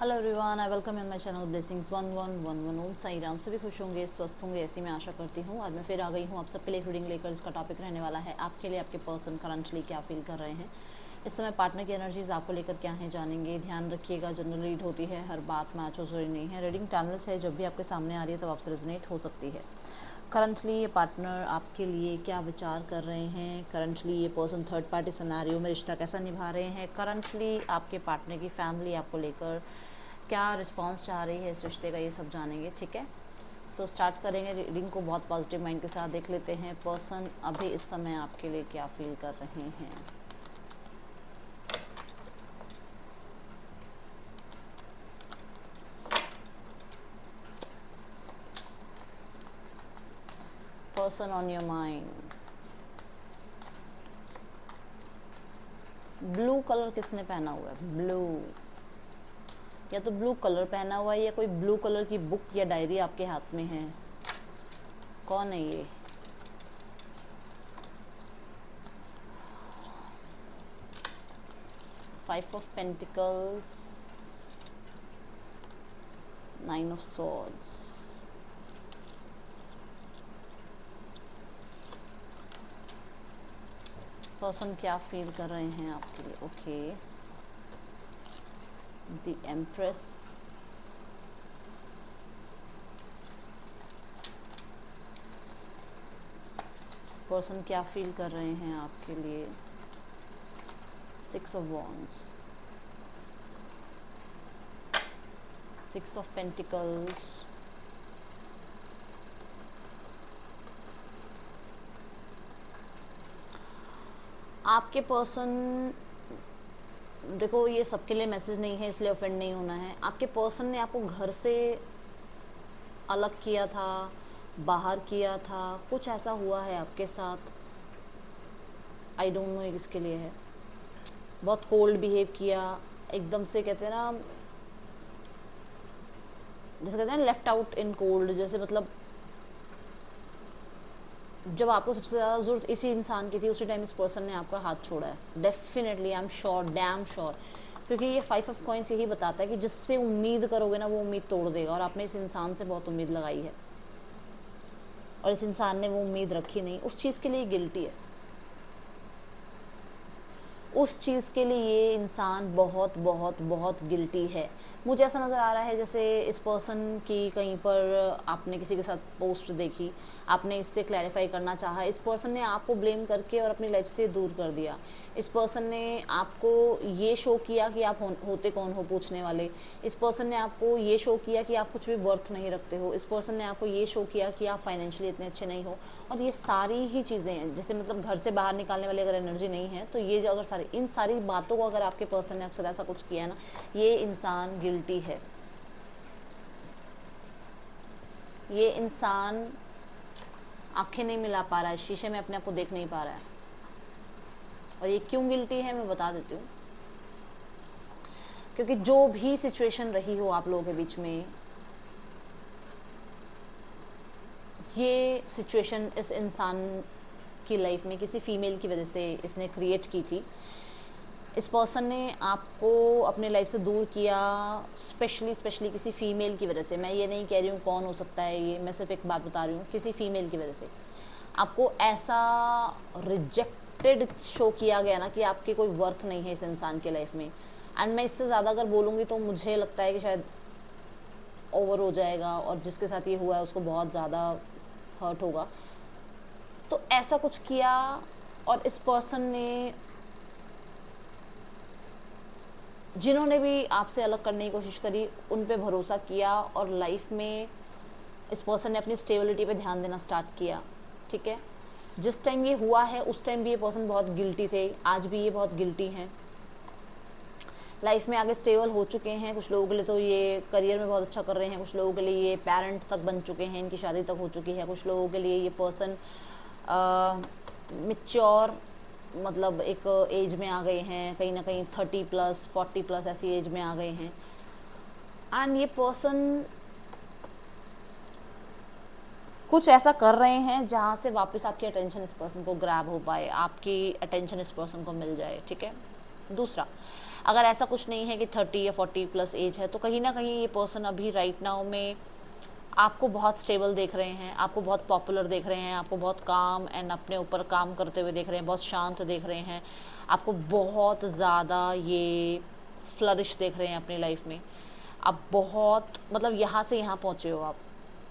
Hello everyone, I welcome in my channel blessings 1111। ओम साई राम। सभी खुश होंगे, स्वस्थ होंगे, ऐसी मैं आशा करती हूँ। और मैं फिर आ गई हूँ आप सबके लिए रीडिंग लेकर। इसका टॉपिक रहने वाला है आपके लिए आपके पर्सन करंटली क्या फील कर रहे हैं इस समय। पार्टनर की एनर्जीज आपको लेकर क्या है जानेंगे। ध्यान रखिएगा, जनरल रीड होती है, हर बात मैच हो जरूरी नहीं है। रीडिंग टाइमलेस है, जब भी आपके सामने आ रही है तब आपसे रेजोनेट हो सकती है। करंटली ये पार्टनर आपके लिए क्या विचार कर रहे हैं। करंटली ये पर्सन थर्ड पार्टी सिनेरियो में रिश्ता कैसा निभा रहे हैं। करंटली आपके पार्टनर की फैमिली आपको लेकर क्या रिस्पांस चाह रही है इस रिश्ते का, ये सब जानेंगे। ठीक है, सो स्टार्ट करेंगे रीडिंग को। बहुत पॉजिटिव माइंड के साथ देख लेते हैं पर्सन अभी इस समय आपके लिए क्या फील कर रहे हैं। Person on your mind. Blue colour किसने पहना हुआ है? ब्लू, या तो ब्लू कलर पहना हुआ है या कोई ब्लू कलर की बुक या डायरी आपके हाथ में है। कौन है ये? Five of pentacles, nine of swords. Person क्या फील कर रहे हैं आपके लिए? ओके, द एम्प्रेस, पर्सन क्या फील कर रहे हैं आपके लिए? Six of wands, six of pentacles, आपके पर्सन, देखो ये सबके लिए मैसेज नहीं है इसलिए ऑफेंड नहीं होना है। आपके पर्सन ने आपको घर से अलग किया था, बाहर किया था, कुछ ऐसा हुआ है आपके साथ। आई डोंट नो ये किसके लिए है। बहुत कोल्ड बिहेव किया, एकदम से कहते हैं ना, जैसे कहते हैं लेफ्ट आउट इन कोल्ड, जैसे मतलब जब आपको सबसे ज़्यादा ज़रूरत इसी इंसान की थी उसी टाइम इस पर्सन ने आपका हाथ छोड़ा है। Definitely, I am sure, damn sure, क्योंकि ये फाइव ऑफ कॉइंस यही बताता है कि जिससे उम्मीद करोगे ना वो उम्मीद तोड़ देगा। और आपने इस इंसान से बहुत उम्मीद लगाई है और इस इंसान ने वो उम्मीद रखी नहीं। उस चीज़ के लिए गिल्टी है, उस चीज़ के लिए ये इंसान बहुत बहुत बहुत गिल्टी है। मुझे ऐसा नज़र आ रहा है जैसे इस पर्सन की कहीं पर आपने किसी के साथ पोस्ट देखी, आपने इससे क्लैरिफाई करना चाहा, इस पर्सन ने आपको ब्लेम करके और अपनी लाइफ से दूर कर दिया। इस पर्सन ने आपको ये शो किया कि आप होते कौन हो पूछने वाले। इस पर्सन ने आपको ये शो किया कि आप कुछ भी वर्थ नहीं रखते हो। इस पर्सन ने आपको ये शो किया कि आप फाइनेंशियली इतने अच्छे नहीं हो। और ये सारी ही चीज़ें हैं, जैसे मतलब घर से बाहर निकालने वाली अगर एनर्जी नहीं है तो ये जो अगर इन सारी बातों को अगर आपके पर्सन ने आपसे ऐसा कुछ किया है ना, ये इंसान गिल्टी है। ये इंसान आंखें नहीं मिला पा रहा है, शीशे में अपने आप को देख नहीं पा रहा है। और ये क्यों गिल्टी है मैं बता देती हूँ। क्योंकि जो भी सिचुएशन रही हो आप लोगों के बीच में, ये सिचुएशन इस इंसान की लाइफ में किसी फीमेल की वजह से इसने क्रिएट की थी। इस पर्सन ने आपको अपने लाइफ से दूर किया, स्पेशली किसी फीमेल की वजह से। मैं ये नहीं कह रही हूँ कौन हो सकता है ये, मैं सिर्फ एक बात बता रही हूँ, किसी फीमेल की वजह से आपको ऐसा रिजेक्टेड शो किया गया ना कि आपकी कोई वर्थ नहीं है इस इंसान के लाइफ में। एंड मैं इससे ज़्यादा अगर बोलूँगी तो मुझे लगता है कि शायद ओवर हो जाएगा और जिसके साथ ये हुआ है उसको बहुत ज़्यादा हर्ट होगा। तो ऐसा कुछ किया और इस पर्सन ने, जिन्होंने भी आपसे अलग करने की कोशिश करी, उन पे भरोसा किया और लाइफ में इस पर्सन ने अपनी स्टेबिलिटी पे ध्यान देना स्टार्ट किया। ठीक है, जिस टाइम ये हुआ है उस टाइम भी ये पर्सन बहुत गिल्टी थे, आज भी ये बहुत गिल्टी हैं। लाइफ में आगे स्टेबल हो चुके हैं, कुछ लोगों के लिए तो ये करियर में बहुत अच्छा कर रहे हैं, कुछ लोगों के लिए ये पेरेंट तक बन चुके हैं, इनकी शादी तक हो चुकी है। कुछ लोगों के लिए ये पर्सन मिच्योर, मतलब एक एज में आ गए हैं, कहीं ना कहीं 30+, 40+ ऐसी एज में आ गए हैं। एंड ये पर्सन कुछ ऐसा कर रहे हैं जहाँ से वापस आपकी अटेंशन इस पर्सन को ग्रैब हो पाए, आपकी अटेंशन इस पर्सन को मिल जाए। ठीक है, दूसरा, अगर ऐसा कुछ नहीं है कि 30 या 40 प्लस एज है, तो कहीं ना कहीं ये पर्सन अभी राइट नाउ में आपको बहुत स्टेबल देख रहे हैं, आपको बहुत पॉपुलर देख रहे हैं, आपको बहुत काम एंड अपने ऊपर काम करते हुए देख रहे हैं, बहुत शांत देख रहे हैं, आपको बहुत ज़्यादा ये फ्लरिश देख रहे हैं अपनी लाइफ में। आप बहुत मतलब यहाँ से यहाँ पहुँचे हो आप,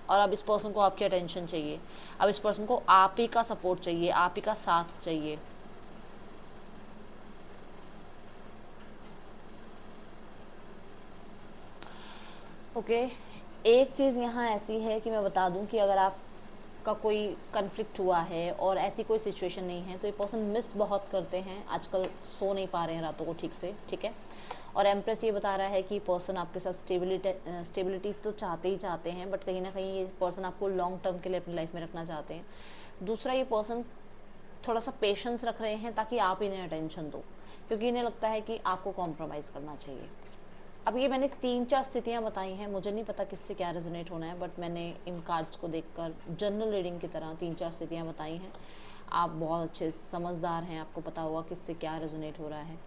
और अब इस पर्सन को आपकी अटेंशन चाहिए, अब इस पर्सन को आप ही का सपोर्ट चाहिए, आप ही का साथ चाहिए। ओके एक चीज़ यहाँ ऐसी है कि मैं बता दूँ कि अगर आपका कोई कन्फ्लिक्ट हुआ है और ऐसी कोई सिचुएशन नहीं है, तो ये पर्सन मिस बहुत करते हैं, आजकल सो नहीं पा रहे हैं रातों को ठीक से, ठीक है। और एम्प्रेस ये बता रहा है कि पर्सन आपके साथ स्टेबिलिटी तो चाहते ही चाहते हैं, बट कहीं ना कहीं ये पर्सन आपको लॉन्ग टर्म के लिए अपनी लाइफ में रखना चाहते हैं। दूसरा, ये पर्सन थोड़ा सा पेशेंस रख रहे हैं ताकि आप इन्हें अटेंशन दो, क्योंकि इन्हें लगता है कि आपको कॉम्प्रोमाइज़ करना चाहिए। अब ये मैंने 3-4 स्थितियाँ बताई हैं, मुझे नहीं पता किससे क्या रेजोनेट होना है, बट मैंने इन कार्ड्स को देखकर जनरल रीडिंग की तरह 3-4 स्थितियाँ बताई हैं। आप बहुत अच्छे समझदार हैं, आपको पता होगा किससे क्या रेजोनेट हो रहा है।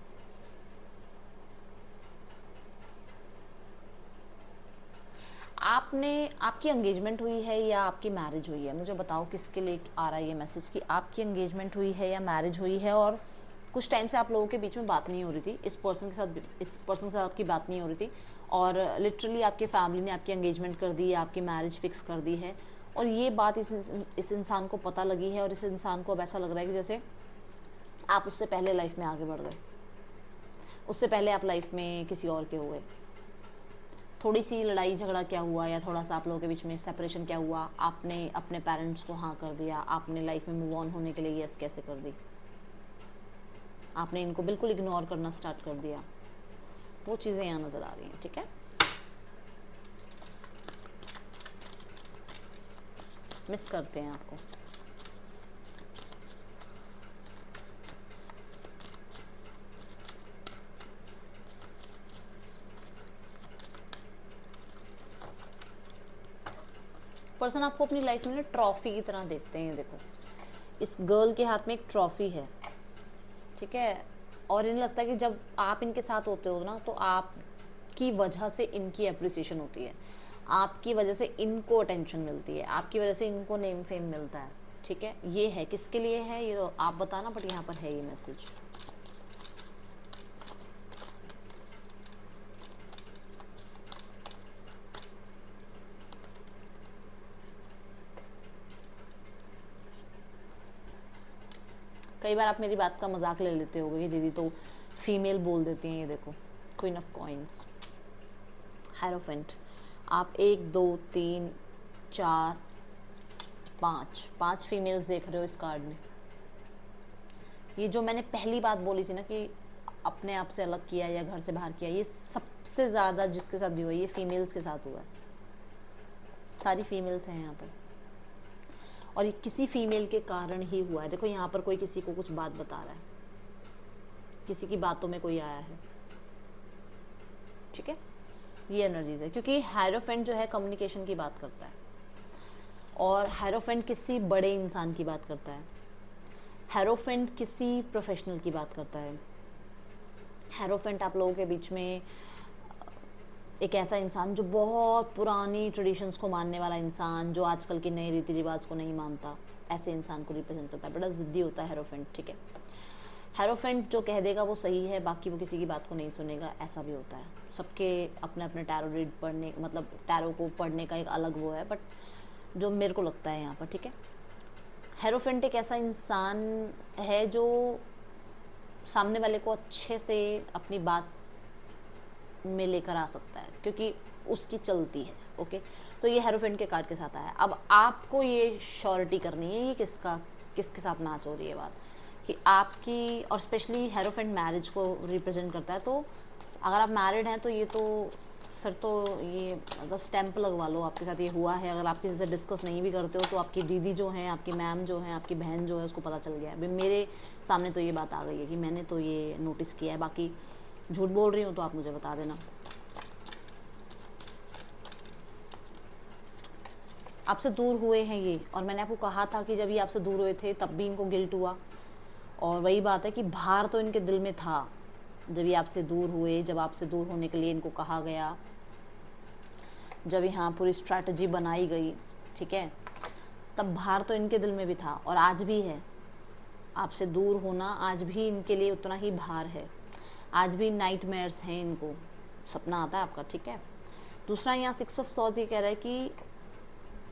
आपकी एंगेजमेंट हुई है या आपकी मैरिज हुई है, मुझे बताओ किसके लिए आ रहा है ये मैसेज कि आपकी एंगेजमेंट हुई है या मैरिज हुई है, और कुछ टाइम से आप लोगों के बीच में बात नहीं हो रही थी, इस पर्सन के साथ आपकी बात नहीं हो रही थी, और लिटरली आपकी फैमिली ने आपकी एंगेजमेंट कर दी है, आपकी मैरिज फिक्स कर दी है, और ये बात इस इंसान को पता लगी है, और इस इंसान को अब ऐसा लग रहा है कि जैसे आप उससे पहले लाइफ में आगे बढ़ गए, उससे पहले आप लाइफ में किसी और के हो गए। थोड़ी सी लड़ाई झगड़ा क्या हुआ, या थोड़ा सा आप लोगों के बीच में सेपरेशन क्या हुआ, आपने अपने पेरेंट्स को हाँ कर दिया, आपने लाइफ में मूव ऑन होने के लिए यस कैसे कर दी, आपने इनको बिल्कुल इग्नोर करना स्टार्ट कर दिया, वो चीज़ें यहाँ नज़र आ रही हैं, ठीक है। मिस करते हैं आपको। पर्सन आपको अपनी लाइफ में ट्रॉफी की तरह देखते हैं, देखो इस गर्ल के हाथ में एक ट्रॉफी है, ठीक है, और इन्हें लगता है कि जब आप इनके साथ होते हो ना, तो आपकी वजह से इनकी अप्रिसिएशन होती है, आपकी वजह से इनको अटेंशन मिलती है, आपकी वजह से इनको नेम फेम मिलता है, ठीक है। ये है किसके लिए है ये तो आप बताना, बट यहाँ पर है ये मैसेज। कई बार आप मेरी बात का मजाक ले लेते होगे कि दीदी तो फीमेल बोल देती हैं, ये देखो क्वीन ऑफ कॉइंस, हायरोफेंट। आप 1 2 3 4 5 फीमेल्स देख रहे हो इस कार्ड में। ये जो मैंने पहली बात बोली थी ना कि अपने आप से अलग किया या घर से बाहर किया, ये सबसे ज़्यादा जिसके साथ भी हुआ ये फीमेल्स के साथ हुआ है, सारी फीमेल्स हैं यहाँ पर, और ये किसी फीमेल के कारण ही हुआ है। देखो यहाँ पर कोई किसी को कुछ बात बता रहा है, किसी की बातों में कोई आया है, ठीक है, ये एनर्जीज है, क्योंकि हायरोफेंट जो है कम्युनिकेशन की बात करता है, और हायरोफेंट किसी बड़े इंसान की बात करता है, हायरोफेंट किसी प्रोफेशनल की बात करता है, हायरोफेंट आप लोगों के बीच में एक ऐसा इंसान जो बहुत पुरानी ट्रेडिशंस को मानने वाला इंसान, जो आजकल के नए रीति रिवाज को नहीं मानता, ऐसे इंसान को रिप्रेजेंट करता है। बड़ा ज़िद्दी होता है हेरोफेंट, ठीक है। हेरोफेंट जो कह देगा वो सही है, बाकी वो किसी की बात को नहीं सुनेगा, ऐसा भी होता है। सबके अपने अपने टैरो रीड पढ़ने, मतलब टैरो को पढ़ने का एक अलग वो है, बट जो मेरे को लगता है यहाँ पर, ठीक है, हेरोफेंट एक ऐसा इंसान है जो सामने वाले को अच्छे से अपनी बात में लेकर आ सकता है, क्योंकि उसकी चलती है, ओके। तो ये हेरोफेंट के कार्ड के साथ आया। अब आपको ये श्योरिटी करनी है ये किसके साथ मैच हो रही है बात, कि आपकी, और स्पेशली हेरोफेंट मैरिज को रिप्रेजेंट करता है। तो अगर आप मैरिड हैं तो ये तो फिर तो ये मतलब स्टैंप लगवा लो, आपके साथ ये हुआ है। अगर आप किसी से डिस्कस नहीं भी करते हो तो आपकी दीदी जो है, आपकी मैम जो है, आपकी बहन जो है, उसको पता चल गया है। अभी मेरे सामने तो ये बात आ गई है कि मैंने तो ये नोटिस किया है, बाकी झूठ बोल रही हूँ तो आप मुझे बता देना। आपसे दूर हुए हैं ये, और मैंने आपको कहा था कि जब ये आपसे दूर हुए थे तब भी इनको गिल्ट हुआ, और वही बात है कि भार तो इनके दिल में था, जब ये आपसे दूर हुए, जब आपसे दूर होने के लिए इनको कहा गया, जब यहाँ पूरी स्ट्रैटेजी बनाई गई, ठीक है, तब भार तो इनके दिल में भी था और आज भी है। आपसे दूर होना आज भी इनके लिए उतना ही भार है, आज भी नाइटमेयर्स हैं इनको, सपना आता है आपका, ठीक है। दूसरा यहाँ 6 ऑफ सॉर्ड्स ये कह रहा है कि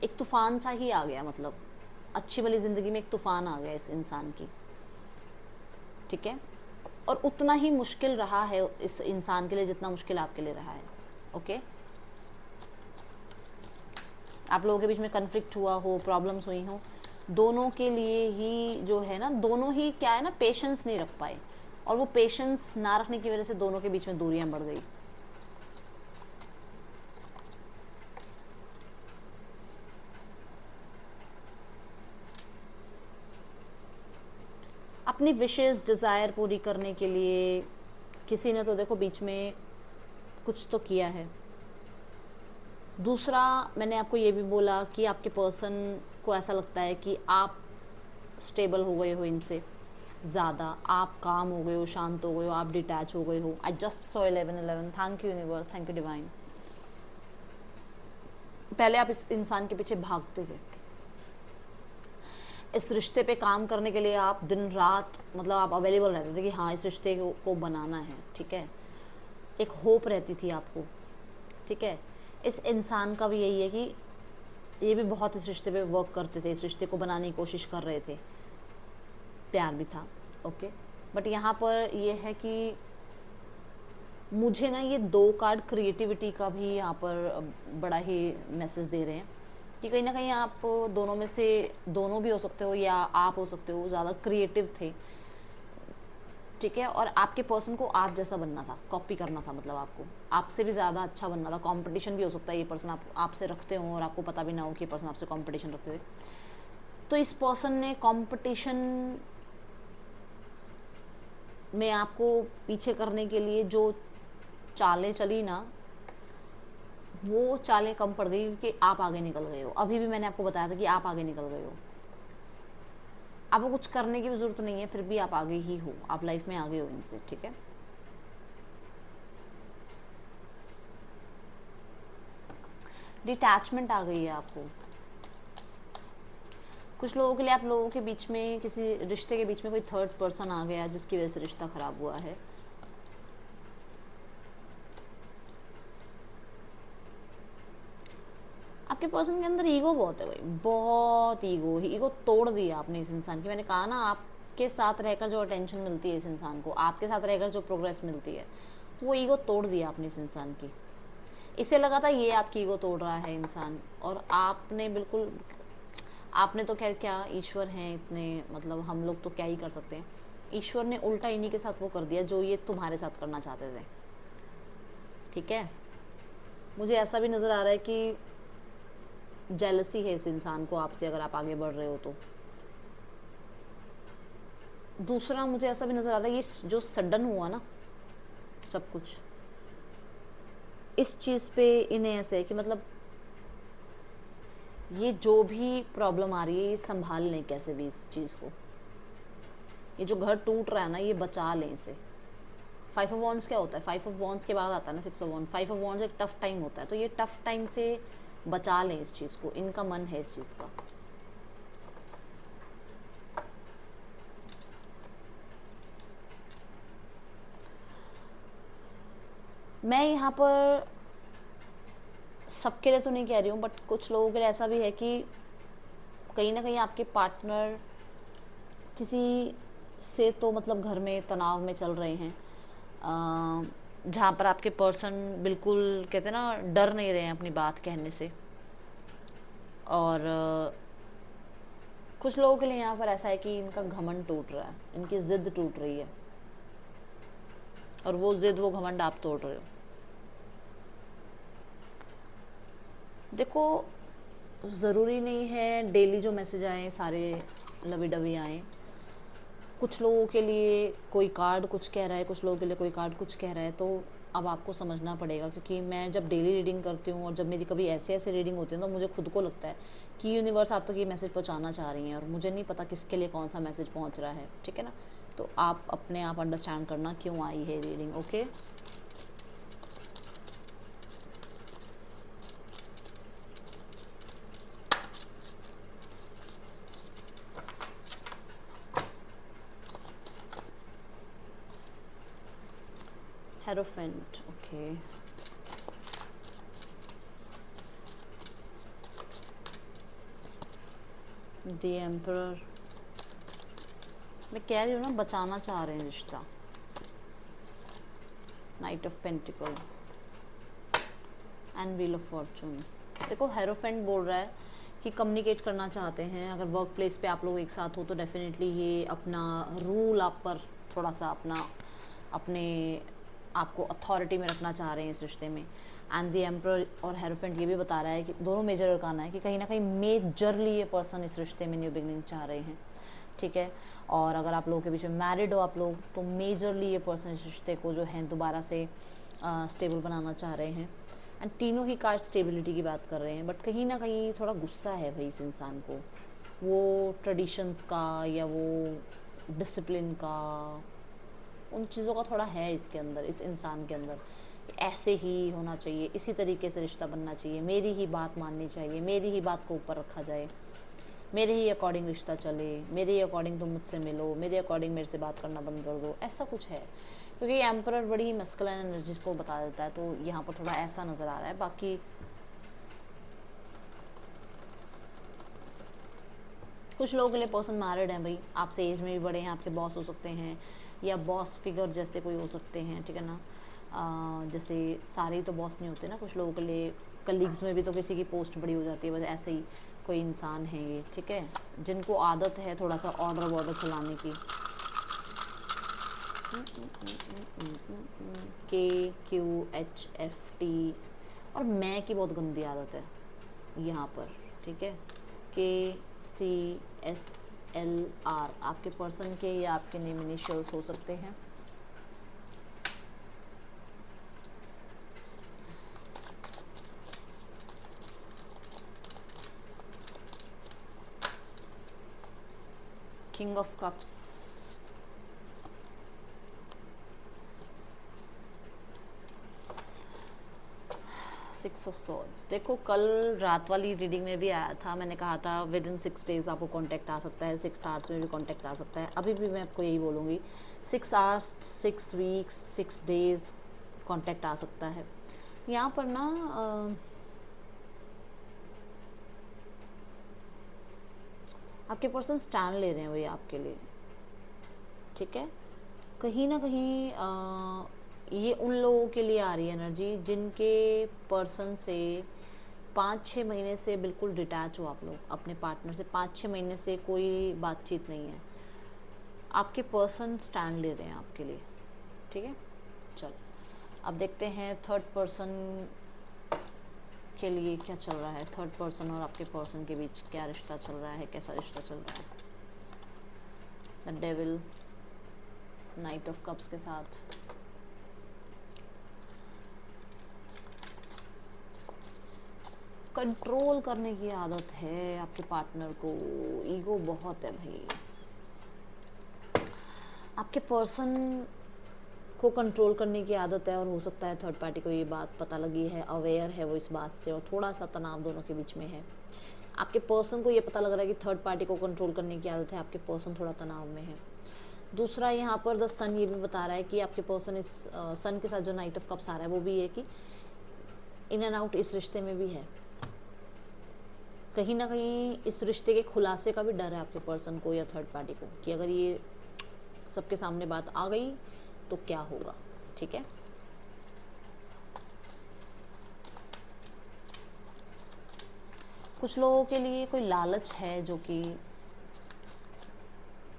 एक तूफान सा ही आ गया, मतलब अच्छी वाली ज़िंदगी में एक तूफान आ गया इस इंसान की, ठीक है, और उतना ही मुश्किल रहा है इस इंसान के लिए जितना मुश्किल आपके लिए रहा है, ओके। आप लोगों के बीच में कन्फ्लिक्ट हुआ हो, प्रॉब्लम्स हुई हो, दोनों के लिए ही जो है ना, दोनों ही क्या है ना, पेशेंस नहीं रख पाए, और वो पेशेंस ना रखने की वजह से दोनों के बीच में दूरियां बढ़ गई। अपनी विशेस डिज़ायर पूरी करने के लिए किसी ने तो देखो बीच में कुछ तो किया है। दूसरा, मैंने आपको ये भी बोला कि आपके पर्सन को ऐसा लगता है कि आप स्टेबल हो गए हो इनसे ज़्यादा, आप काम हो गए हो, शांत हो गए हो, आप डिटैच हो गए हो। I just saw 1111, thank you universe, thank you divine. पहले आप इस इंसान के पीछे भागते थे, इस रिश्ते पे काम करने के लिए आप दिन रात मतलब आप अवेलेबल रहते थे कि हाँ इस रिश्ते को बनाना है, ठीक है, एक होप रहती थी आपको, ठीक है। इस इंसान का भी यही है कि ये भी बहुत इस रिश्ते पे वर्क करते थे, इस रिश्ते को बनाने की कोशिश कर रहे थे, प्यार भी था, ओके। बट यहाँ पर ये है कि मुझे ना ये 2 कार्ड क्रिएटिविटी का भी यहाँ पर बड़ा ही मैसेज दे रहे हैं कि कहीं ना कहीं आप दोनों में से दोनों भी हो सकते हो या आप हो सकते हो ज़्यादा क्रिएटिव थे, ठीक है, और आपके पर्सन को आप जैसा बनना था, कॉपी करना था, मतलब आपको आपसे भी ज़्यादा अच्छा बनना था। कंपटीशन भी हो सकता है ये पर्सन आपसे रखते हो और आपको पता भी ना हो कि ये पर्सन आपसे कंपटीशन रखते थे। तो इस पर्सन ने कंपटीशन में आपको पीछे करने के लिए जो चालें चली ना, वो चालें कम पड़ गई क्योंकि आप आगे निकल गए हो। अभी भी मैंने आपको बताया था कि आप आगे निकल गए हो, आपको कुछ करने की भी ज़रूरत नहीं है, फिर भी आप आगे ही हो, आप लाइफ में आगे हो इनसे, ठीक है। डिटैचमेंट आ गई है आपको। कुछ लोगों के लिए आप लोगों के बीच में, किसी रिश्ते के बीच में कोई थर्ड पर्सन आ गया जिसकी वजह से रिश्ता ख़राब हुआ है। आपके पर्सन के अंदर ईगो बहुत है भाई, बहुत ईगो तोड़ दिया आपने इस इंसान की। मैंने कहा ना, आपके साथ रहकर जो अटेंशन मिलती है इस इंसान को, आपके साथ रहकर जो प्रोग्रेस मिलती है, वो ईगो तोड़ दिया आपने इस इंसान की। इसे लगा था ये आपकी ईगो तोड़ रहा है इंसान, और आपने बिल्कुल, आपने तो क्या ईश्वर हैं इतने, मतलब हम लोग तो क्या ही कर सकते हैं। ईश्वर ने उल्टा इन्हीं के साथ वो कर दिया जो ये तुम्हारे साथ करना चाहते थे, ठीक है। मुझे ऐसा भी नज़र आ रहा है कि जेलसी है इस इंसान को आपसे, अगर आप आगे बढ़ रहे हो तो। दूसरा, मुझे ऐसा भी नज़र आ रहा है ये जो सडन हुआ ना सब कुछ, इस चीज़ पे इन्हें ऐसे है कि मतलब ये जो भी प्रॉब्लम आ रही है ये संभाल लें कैसे भी इस चीज़ को। ये जो घर टूट रहा है ना, ये बचा लें इसे। 5 ऑफ वॉन्ड्स क्या होता है? 5 ऑफ वॉन्ड्स के बाद आता है ना 6 ऑफ वॉन्ड। 5 ऑफ वॉन्ड्स एक टफ टाइम होता है, तो ये टफ टाइम से बचा लें इस चीज़ को, इनका मन है इस चीज़ का। मैं यहाँ पर सबके लिए तो नहीं कह रही हूँ, बट कुछ लोगों के लिए ऐसा भी है कि कहीं ना कहीं आपके पार्टनर किसी से तो मतलब घर में तनाव में चल रहे हैं, जहाँ पर आपके पर्सन बिल्कुल कहते हैं ना, डर नहीं रहे हैं अपनी बात कहने से। और कुछ लोगों के लिए यहाँ पर ऐसा है कि इनका घमंड टूट रहा है, इनकी ज़िद टूट रही है, और वो ज़िद, वो घमंड आप तोड़ रहे हो। देखो, ज़रूरी नहीं है डेली जो मैसेज आए सारे लवी डवी आए। कुछ लोगों के लिए कोई कार्ड कुछ कह रहा है, कुछ लोगों के लिए कोई कार्ड कुछ कह रहा है, तो अब आपको समझना पड़ेगा। क्योंकि मैं जब डेली रीडिंग करती हूँ और जब मेरी कभी ऐसे ऐसे रीडिंग होती है, तो मुझे खुद को लगता है कि यूनिवर्स आप तक ये मैसेज पहुँचाना चाह रही हैं, और मुझे नहीं पता किसके लिए कौन सा मैसेज पहुँच रहा है, ठीक है ना। तो आप अपने आप अंडरस्टैंड करना क्यों आई है reading. Okay, hierophant. Okay, the emperor. मैं कह रही हूँ ना, बचाना चाह रहे हैं रिश्ता। Night of pentacle and wheel of Fortune. देखो हेरोफेंट बोल रहा है कि कम्युनिकेट करना चाहते हैं। अगर वर्क प्लेस पे आप लोग एक साथ हो तो डेफिनेटली ये अपना रूल आप पर थोड़ा सा अपने आपको अथॉरिटी में रखना चाह रहे हैं इस रिश्ते में। एंड द एम्परर और हेरोफेंट ये भी बता रहा है कि दोनों मेजर अरकाना है कि कहीं ना कहीं मेजरली ये पर्सन इस रिश्ते में न्यू बिगनिंग चाह रहे हैं। ठीक है, और अगर आप लोगों के बीच में मैरिड हो आप लोग, तो मेजरली ये पर्सन इस रिश्ते को जो है दोबारा से स्टेबल बनाना चाह रहे हैं। एंड तीनों ही कार्ड स्टेबिलिटी की बात कर रहे हैं, बट कहीं ना कहीं थोड़ा गुस्सा है भाई इस इंसान को, वो ट्रेडिशंस का या वो डिसिप्लिन का, उन चीज़ों का थोड़ा है इसके अंदर, इस इंसान के अंदर। ऐसे ही होना चाहिए, इसी तरीके से रिश्ता बनना चाहिए, मेरी ही बात माननी चाहिए, मेरी ही बात को ऊपर रखा जाए, मेरे ही अकॉर्डिंग रिश्ता चले, मेरे ही अकॉर्डिंग तुम मुझसे मिलो, मेरे अकॉर्डिंग मेरे से बात करना बंद कर दो, ऐसा कुछ है। क्योंकि एम्परर बड़ी ही मस्कुलिन एनर्जीज को बता देता है, तो यहाँ पर थोड़ा ऐसा नज़र आ रहा है। बाकी कुछ लोगों के लिए पर्सन मैरिड है भाई, आपसे एज में भी बड़े हैं, आपके बॉस हो सकते हैं या बॉस फिगर जैसे कोई हो सकते हैं। ठीक है ना, जैसे सारे ही तो बॉस नहीं होते ना, कुछ लोगों के लिए कलीग्स में भी तो किसी की पोस्ट बड़ी हो जाती है, बस ऐसे ही कोई इंसान है ये। ठीक है, जिनको आदत है थोड़ा सा ऑर्डर वॉर्डर चलाने की। KQHFT और मैं की बहुत गंदी आदत है यहाँ पर। ठीक है, KCSLR आपके पर्सन के या आपके नेम इनिशियल्स हो सकते हैं। King of cups, 6 of swords. देखो कल रात वाली रीडिंग में भी आया था, मैंने कहा था विद इन 6 डेज आपको कांटेक्ट आ सकता है, 6 आवर्स में भी कांटेक्ट आ सकता है। अभी भी मैं आपको यही बोलूँगी, 6 आवर्स, 6 वीक्स, 6 डेज कांटेक्ट आ सकता है। यहाँ पर ना आपके पर्सन स्टैंड ले रहे हैं वही आपके लिए। ठीक है, कहीं ना कहीं ये उन लोगों के लिए आ रही है एनर्जी जिनके पर्सन से 5-6 महीने से बिल्कुल डिटैच हो आप लोग अपने पार्टनर से, 5-6 महीने से कोई बातचीत नहीं है। आपके पर्सन स्टैंड ले रहे हैं आपके लिए। ठीक है, चलो अब देखते हैं थर्ड पर्सन के लिए क्या चल रहा है। थर्ड पर्सन और आपके पर्सन के बीच क्या रिश्ता चल रहा है, कैसा रिश्ता चल रहा है। The devil, night of cups के साथ। कंट्रोल करने की आदत है आपके पार्टनर को, ईगो बहुत है भाई। आपके पर्सन को कंट्रोल करने की आदत है, और हो सकता है थर्ड पार्टी को ये बात पता लगी है, अवेयर है वो इस बात से, और थोड़ा सा तनाव दोनों के बीच में है। आपके पर्सन को ये पता लग रहा है कि थर्ड पार्टी को कंट्रोल करने की आदत है, आपके पर्सन थोड़ा तनाव में है। दूसरा यहाँ पर द सन ये भी बता रहा है कि आपके पर्सन इस सन के साथ जो नाइट ऑफ कप्स आ रहा है वो भी है कि इन एंड आउट इस रिश्ते में भी है। कहीं ना कहीं इस रिश्ते के खुलासे का भी डर है आपके पर्सन को या थर्ड पार्टी को, कि अगर ये सबके सामने बात आ गई तो क्या होगा। ठीक है, कुछ लोगों के लिए कोई लालच है जो कि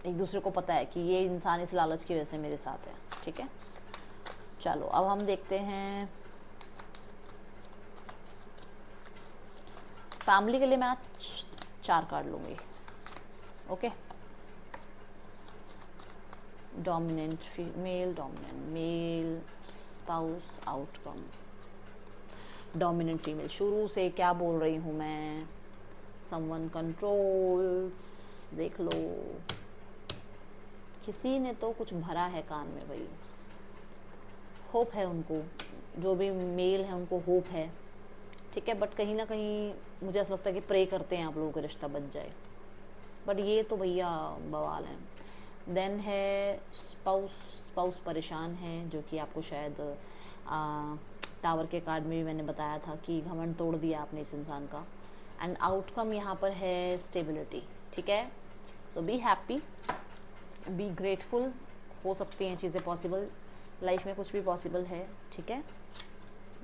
एक दूसरे को पता है कि ये इंसान इस लालच की वजह से मेरे साथ है। ठीक है, चलो अब हम देखते हैं फैमिली के लिए। मैं आज 4 कार्ड लूँगी। Okay, dominant female, dominant mail, spouse, outcome. Dominant female, शुरू से क्या बोल रही हूँ मैं, समवन कंट्रोल्स, देख लो। किसी ने तो कुछ भरा है कान में भाई, होप है उनको, जो भी मेल है उनको होप है, ठीक है, बट कहीं ना कहीं मुझे ऐसा लगता है कि प्रे करते हैं आप लोगों का रिश्ता बच जाए, बट ये तो भैया बवाल है। देन है स्पाउस परेशान है, जो कि आपको शायद टावर के कार्ड में भी मैंने बताया था कि घमंड तोड़ दिया आपने इस इंसान का। एंड आउटकम यहाँ पर है स्टेबिलिटी, ठीक है। सो बी हैप्पी, बी ग्रेटफुल, हो सकती हैं चीज़ें पॉसिबल, लाइफ में कुछ भी पॉसिबल है, ठीक है।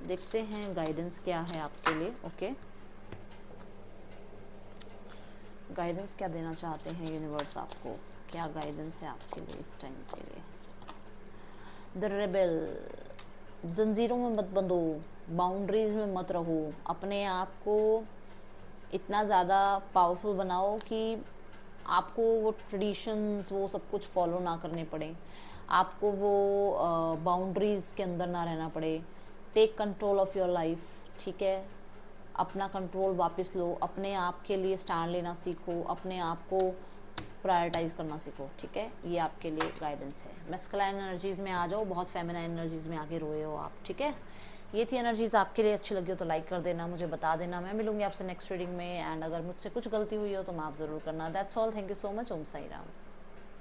देखते हैं गाइडेंस क्या है आपके लिए। ओके, गाइडेंस क्या देना चाहते हैं यूनिवर्स आपको, क्या गाइडेंस है आपके लिए इस टाइम के लिए। द रेबेल, जंजीरों में मत बंधो, बाउंड्रीज में मत रहो, अपने आप को इतना ज़्यादा पावरफुल बनाओ कि आपको वो ट्रेडिशंस वो सब कुछ फॉलो ना करने पड़े, आपको वो बाउंड्रीज़ के अंदर ना रहना पड़े। Take control of your life, ठीक है, अपना कंट्रोल वापस लो, अपने आप के लिए स्टैंड लेना सीखो, अपने आप को प्रायोरिटाइज करना सीखो, ठीक है। ये आपके लिए गाइडेंस है। मैस्कुलाइन एनर्जीज़ में आ जाओ, बहुत फेमिनाइन एनर्जीज़ में आके रोए हो आप, ठीक है। ये थी एनर्जीज़, आपके लिए अच्छी लगी हो तो लाइक कर देना, मुझे बता देना, मैं मिलूंगी आपसे नेक्स्ट रीडिंग में। एंड अगर मुझसे कुछ गलती हुई हो तो माफ़ ज़रूर करना। That's all, thank you so much, Om Sai Ram.